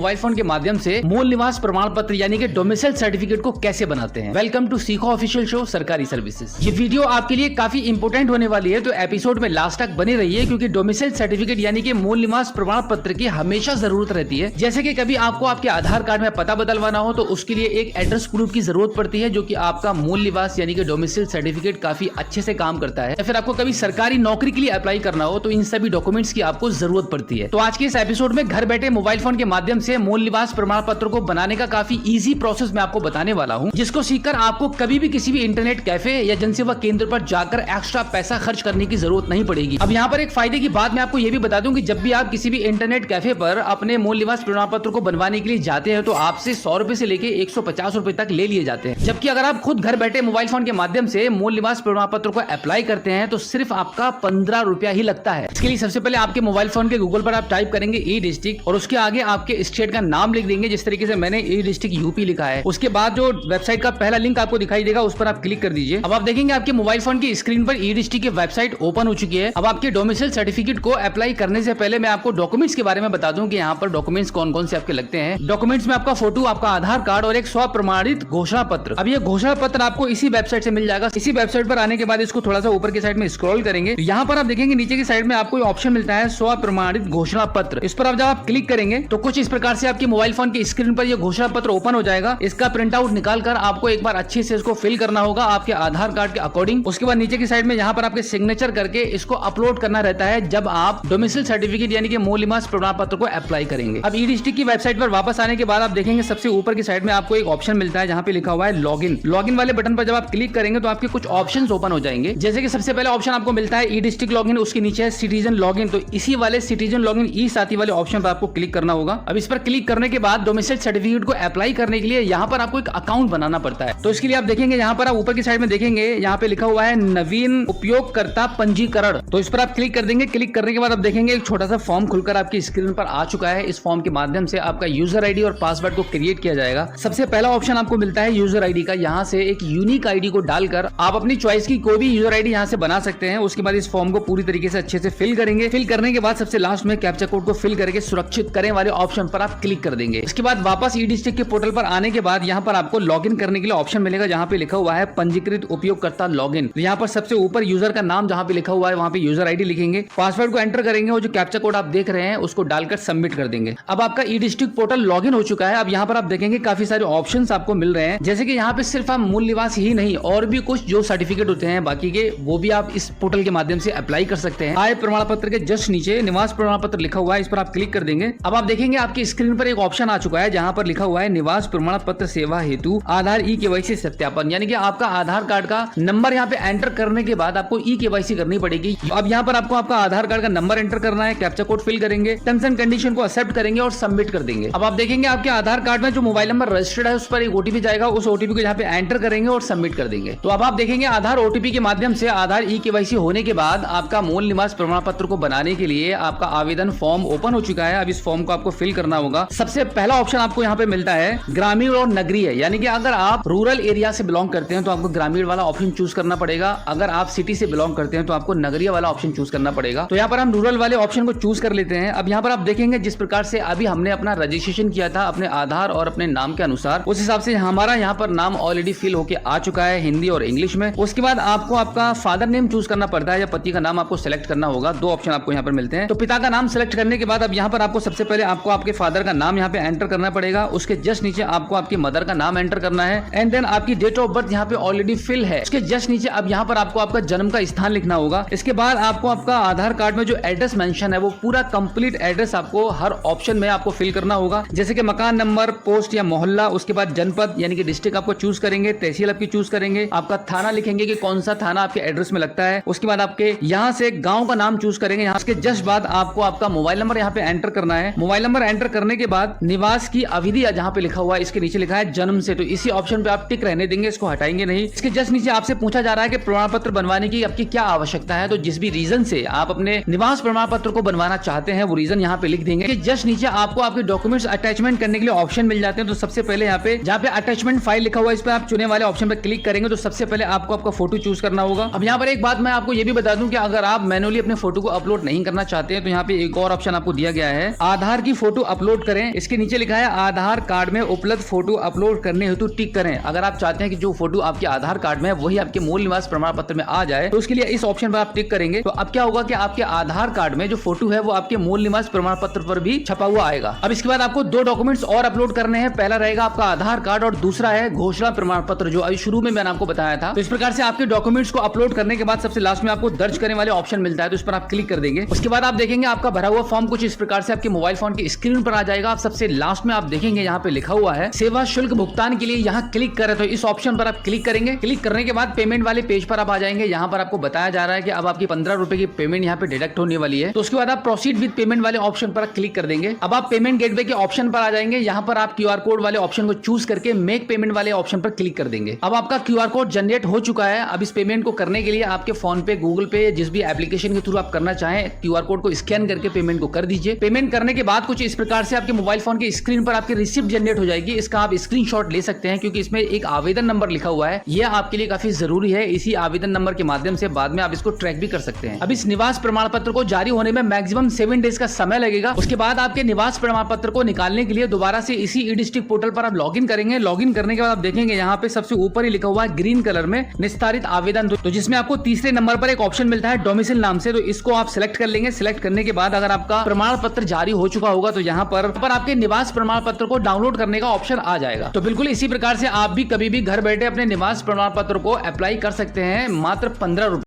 Mobile phone के माध्यम से मूल निवास प्रमाण पत्र यानी कि डोमिसाइल सर्टिफिकेट को कैसे बनाते हैं। वेलकम टू सीखो ऑफिशियल शो सरकारी सर्विसेज। ये वीडियो आपके लिए काफी इंपोर्टेंट होने वाली है, तो एपिसोड में लास्ट तक बने रहिए, क्योंकि डोमिसाइल सर्टिफिकेट यानी कि मूल निवास प्रमाण पत्र की हमेशा जरूरत रहती है। जैसे कि कभी आपको आपके आधार कार्ड में पता बदलवाना हो तो उसके लिए एक एड्रेस प्रूफ की जरूरत पड़ती है, जो कि आपका मूल निवास यानी कि डोमिसाइल सर्टिफिकेट काफी अच्छे से काम करता है। या फिर आपको कभी सरकारी नौकरी के लिए अप्लाई करना हो तो इन सभी डॉक्यूमेंट्स की आपको जरूरत पड़ती है। तो आज के इस एपिसोड में घर बैठे मोबाइल फोन के माध्यम से मूल निवास प्रमाण पत्र को बनाने का काफी इजी प्रोसेस मैं आपको बताने वाला हूं, जिसको सीखकर आपको कभी भी किसी भी इंटरनेट कैफे या जनसेवा केंद्र पर जाकर एक्स्ट्रा पैसा खर्च करने की जरूरत नहीं पड़ेगी। अब यहाँ पर एक फायदे की बात मैं आपको ये भी बता दूं कि जब भी आप किसी भी इंटरनेट कैफे पर अपने मूल निवास प्रमाण पत्र को बनवाने के लिए जाते हैं तो आपसे 100 रुपए से लेके 150 रुपए तक ले लिए जाते हैं, जबकि अगर आप खुद घर बैठे मोबाइल फोन के माध्यम से मूल निवास प्रमाण पत्र को अप्लाई करते हैं तो सिर्फ आपका 15 रुपया ही लगता है। इसके लिए सबसे पहले आपके मोबाइल फोन के गूगल पर आप टाइप करेंगे ई डिस्ट्रिक्ट और उसके आगे आपके स्टेट का नाम लिख देंगे, जिस तरीके से मैंने ई डिस्ट्रिक्ट यूपी लिखा है। उसके बाद जो वेबसाइट का पहला लिंक आपको दिखाई देगा उस पर आप क्लिक कर दीजिए। अब आप देखेंगे आपके मोबाइल फोन की स्क्रीन पर ई डिस्ट्रिक्ट की वेबसाइट ओपन हो चुकी है। अब आपके डोमिसाइल सर्टिफिकेट को अप्लाई करने से पहले मैं आपको डॉक्यूमेंट्स के बारे में बता दूं कि यहाँ पर डॉक्यूमेंट्स कौन कौन से आपके लगते हैं। डॉक्यूमेंट्स में आपका फोटो, आपका आधार कार्ड और एक स्वप्रमाणित घोषणा पत्र। अब ये घोषणा पत्र आपको इसी वेबसाइट से मिल जाएगा। इसी वेबसाइट पर आने के बाद इसको थोड़ा सा ऊपर की साइड में स्क्रॉल करेंगे तो यहाँ पर आप देखेंगे नीचे की साइड में आपको ऑप्शन मिलता है स्वप्रमाणित घोषणा पत्र। इस पर आप जब आप क्लिक करेंगे तो कुछ इस प्रकार से आपके मोबाइल फोन की स्क्रीन पर यह घोषणा पत्र ओपन हो जाएगा। इसका प्रिंट आउट निकालकर आपको एक बार अच्छे से इसको फिल करना होगा आपके आधार कार्ड के अकॉर्डिंग। उसके बाद नीचे की साइड में यहाँ पर आपके सिग्नेचर करके इसको अपलोड करना रहता है जब आप डोमिसाइल सर्टिफिकेट यानी कि मूल निवास प्रमाण पत्र को अप्लाई करेंगे। अब ई डिस्ट्रिक्ट की वेबसाइट पर वापस आने के बाद आप देखेंगे सबसे ऊपर की साइड में आपको एक ऑप्शन मिलता है जहाँ पे लिखा हुआ है लॉगिन। लॉगिन वाले बटन पर जब आप क्लिक करेंगे तो आपके कुछ ऑप्शंस ओपन हो जाएंगे। जैसे कि सबसे पहले ऑप्शन आपको मिलता है ई डिस्ट्रिक्ट लॉगिन, उसके नीचे है सिटीजन लॉगिन। तो इसी वाले सिटीजन लॉगिन ई साथी वाले ऑप्शन पर आपको क्लिक करना होगा। अब इस पर क्लिक करने के बाद डोमिसाइल सर्टिफिकेट को अप्लाई करने के लिए यहाँ पर आपको एक अकाउंट बनाना पड़ता है। तो इसके लिए आप देखेंगे यहाँ पर आप ऊपर की साइड में देखेंगे यहाँ पे लिखा हुआ है नवीन उपयोगकर्ता पंजीकरण। तो इस पर आप क्लिक कर देंगे। क्लिक करने के बाद आप देखेंगे एक छोटा सा फॉर्म खुलकर आपकी स्क्रीन पर आ चुका है। इस फॉर्म के माध्यम से आपका यूजर आईडी और पासवर्ड को क्रिएट किया जाएगा। सबसे पहला ऑप्शन आपको मिलता है यूजर आईडी का। यहाँ से एक यूनिक आईडी को डालकर आप अपनी चॉइस की कोई भी यूजर आईडी यहाँ से बना सकते हैं। उसके बाद इस फॉर्म को पूरी तरीके से अच्छे से फिल करेंगे। फिल करने के बाद सबसे लास्ट में कैप्चा कोड को फिल करके सुरक्षित करें वाले ऑप्शन पर आप क्लिक कर देंगे। इसके बाद वापस ई डिस्ट्रिक्ट के पोर्टल पर आने के बाद यहाँ पर आपको लॉगिन करने के लिए ऑप्शन मिलेगा जहाँ पे लिखा हुआ है पंजीकृत उपयोगकर्ता लॉगिन। यहाँ पर सबसे ऊपर यूजर का नाम जहाँ पे लिखा हुआ है वहाँ पे यूजर आईडी लिखेंगे, पासवर्ड को एंटर करेंगे और जो कैप्चा कोड आप देख रहे हैं उसको डालकर सबमिट कर देंगे। अब आपका ई डिस्ट्रिक्ट पोर्टल लॉगिन हो चुका है। अब यहाँ पर आप देखेंगे काफी सारे ऑप्शंस आपको मिल रहे हैं, जैसे कि यहाँ पे सिर्फ आप मूल निवास ही नहीं और भी कुछ जो सर्टिफिकेट होते हैं बाकी के वो भी आप इस पोर्टल के माध्यम से अप्लाई कर सकते हैं। आय प्रमाण पत्र के जस्ट नीचे निवास प्रमाण पत्र लिखा हुआ है, इस पर आप क्लिक कर देंगे। अब आप देखेंगे आपकी स्क्रीन पर एक ऑप्शन आ चुका है जहाँ पर लिखा हुआ है निवास प्रमाण पत्र सेवा हेतु आधार ई केवाईसी सत्यापन, यानी कि आपका आधार कार्ड का नंबर यहाँ पे एंटर करने के बाद आपको ई केवाईसी करनी पड़ेगी। अब यहाँ पर आपको आपका आधार कार्ड का नंबर एंटर करना है, कैप्चा कोड फिल करेंगे, टर्म्स एंड कंडीशन को एक्सेप्ट करेंगे और सबमिट कर देंगे। अब आप देखेंगे आपके आधार कार्ड में जो मोबाइल नंबर रजिस्टर्ड है उस पर एक ओटीपी जाएगा, उस ओटीपी को यहाँ पे एंटर करेंगे और सबमिट कर देंगे। तो अब आप देखेंगे आधार ओटीपी के माध्यम से आधार ई केवाईसी होने के बाद आपका मूल निवास प्रमाण पत्र को बनाने के लिए आपका आवेदन फॉर्म ओपन हो चुका है। अब इस फॉर्म को आपको फिल करना होगा। सबसे पहला ऑप्शन आपको यहाँ पे मिलता है ग्रामीण और नगरीय, यानी कि अगर आप रूरल एरिया से बिलोंग करते हैं तो आपको ग्रामीण वाला ऑप्शन चूज करना पड़ेगा। अगर आप सिटी से बिलोंग करते हैं तो आपको नगरीय वाला ऑप्शन चूज करना पड़ेगा। तो यहाँ पर हम रूरल वाले ऑप्शन को चूज कर लेते हैं। अब यहाँ पर आप देखेंगे जिस प्रकार से अभी हमने अपना रजिस्ट्रेशन किया था अपने आधार और अपने नाम के अनुसार, उस हिसाब से हमारा यहाँ पर नाम ऑलरेडी फिल होके आ चुका है हिंदी और इंग्लिश में। उसके बाद आपको आपका फादर नेम चूज करना पड़ता है या पति का नाम आपको सिलेक्ट करना होगा। दो ऑप्शन आपको यहाँ पर मिलते हैं। तो पिता का नाम सिलेक्ट करने के बाद अब यहाँ पर आपको सबसे पहले आपको आपके फादर का नाम यहाँ पे एंटर करना पड़ेगा। उसके जस्ट नीचे आपको आपकी मदर का नाम एंटर करना है एंड देन आपकी डेट ऑफ बर्थ यहाँ पे ऑलरेडी फिल है। उसके जस्ट नीचे अब यहाँ पर आपको आपका जन्म का स्थान लिखना होगा। इसके बाद आपको आपका आधार कार्ड में जो एड्रेस मेंशन है वो पूरा कंप्लीट एड्रेस आपको हर ऑप्शन में आपको फिल करना होगा, जैसे कि मकान नंबर, पोस्ट या मोहल्ला। उसके बाद जनपद यानी कि डिस्ट्रिक्ट आपको चूज करेंगे, तहसील आपकी चूज करेंगे, आपका थाना लिखेंगे कि कौन सा थाना आपके एड्रेस में लगता है। उसके बाद आपके यहाँ से गाँव का नाम चूज करेंगे। यहाँ के जस्ट बाद आपको आपका मोबाइल नंबर यहाँ पे एंटर करना है। मोबाइल नंबर एंटर करने के बाद निवास की अवधि जहाँ पे लिखा हुआ है इसके नीचे लिखा है जन्म से, तो इसी ऑप्शन पे आप टिक रहने देंगे, इसको हटाएंगे नहीं। इसके जस्ट नीचे आपसे पूछा जा रहा है कि प्रमाण पत्र बनवाने की आपकी क्या आवश्यकता है। तो जिस भी रीजन से आप अपने निवास प्रमाण पत्र को बनवाना चाहते हैं वो रीजन यहाँ पे लिख देंगे। कि जस्ट नीचे आपको आपके डॉक्यूमेंट्स अटैचमेंट करने के लिए ऑप्शन मिल जाते हैं। तो सबसे पहले यहाँ पे जहाँ पे अटैचमेंट फाइल लिखा हुआ है इस पे आप चुने वाले ऑप्शन पे क्लिक करेंगे तो सबसे पहले आपको आपका फोटो चूज करना होगा। अब यहाँ पर एक बात मैं आपको ये भी बता दूं कि अगर आप मैनुअली अपने फोटो को अपलोड नहीं करना चाहते हैं तो यहाँ पे एक और ऑप्शन आपको दिया गया है आधार की फोटो अपलोड अपलोड करें, इसके नीचे लिखा है आधार कार्ड में उपलब्ध फोटो अपलोड करने हेतु टिक करें। अगर आप चाहते हैं कि जो फोटो आपके आधार कार्ड में है वही आपके मूल निवास प्रमाण पत्र में आ जाए तो उसके लिए इस ऑप्शन पर आप टिक करेंगे। तो अब क्या होगा कि आपके आधार कार्ड में जो फोटो है वो आपके मूल निवास प्रमाण पत्र पर भी छपा हुआ आएगा। अब इसके बाद आपको 2 डॉक्यूमेंट्स और अपलोड करने हैं। पहला रहेगा आपका आधार कार्ड और दूसरा है घोषणा प्रमाण पत्र, जो अभी शुरू में मैंने आपको बताया था। तो इस प्रकार से आपके डॉक्यूमेंट्स को अपलोड करने के बाद सबसे लास्ट में आपको दर्ज करने वाले ऑप्शन मिलता है, तो इस पर आप क्लिक कर देंगे। उसके बाद आप देखेंगे आपका भरा हुआ फॉर्म कुछ इस प्रकार से आपके मोबाइल फोन की स्क्रीन पर आ जाएगा। आप सबसे लास्ट में आप देखेंगे यहाँ पे लिखा हुआ है सेवा शुल्क भुगतान के लिए यहाँ क्लिक करें, तो इस ऑप्शन पर आप क्लिक करेंगे। क्लिक करने के बाद पेमेंट वाले पेज पर आप आ जाएंगे। यहाँ पर आपको बताया जा रहा है कि अब आपकी 15 रुपए की पेमेंट यहाँ पे डिडक्ट होने वाली है। तो उसके बाद आप प्रोसीड विद पेमेंट वाले ऑप्शन पर क्लिक कर देंगे। अब आप पेमेंट गेटवे के ऑप्शन पर आ जाएंगे। यहाँ पर आप क्यूआर कोड वाले ऑप्शन को चूज करके मेक पेमेंट वाले ऑप्शन पर क्लिक कर देंगे। अब आपका क्यूआर कोड जनरेट हो चुका है। अब इस पेमेंट को करने के लिए आपके फोन पे, गूगल पे, जिस भी एप्लीकेशन के थ्रू आप करना चाहें, क्यूआर कोड को स्कैन करके पेमेंट को कर दीजिए। पेमेंट करने के बाद कुछ इस प्रकार से आपके मोबाइल फोन की स्क्रीन पर आपकी रिसिप्ट जनरेट हो जाएगी। इसका आप स्क्रीनशॉट ले सकते हैं क्योंकि इसमें एक आवेदन नंबर लिखा हुआ है। यह आपके लिए काफी जरूरी है। इसी आवेदन नंबर के माध्यम से बाद में आप इसको ट्रैक भी कर सकते हैं। अब इस निवास प्रमाण पत्र को जारी होने में मैक्सिमम 7 डेज का समय लगेगा। उसके बाद आपके निवास प्रमाण पत्र को निकालने के लिए दोबारा से इसी ई डिस्ट्रिक्ट पोर्टल पर आप लॉगिन करेंगे। लॉगिन करने के बाद आप देखेंगे यहाँ पे सबसे ऊपर ही लिखा हुआ है ग्रीन कलर में निस्तारित आवेदन, तो जिसमें आपको तीसरे नंबर पर एक ऑप्शन मिलता है डोमिसाइल नाम से। तो इसको आप सिलेक्ट कर लेंगे। सिलेक्ट करने के बाद अगर आपका प्रमाण पत्र जारी हो चुका होगा तो यहाँ पर आपके निवास प्रमाण पत्र को डाउनलोड करने का ऑप्शन आ जाएगा। तो बिल्कुल इसी प्रकार से आप भी कभी भी घर बैठे अपने निवास प्रमाण पत्र को अप्लाई कर सकते हैं मात्र 15 रुपए।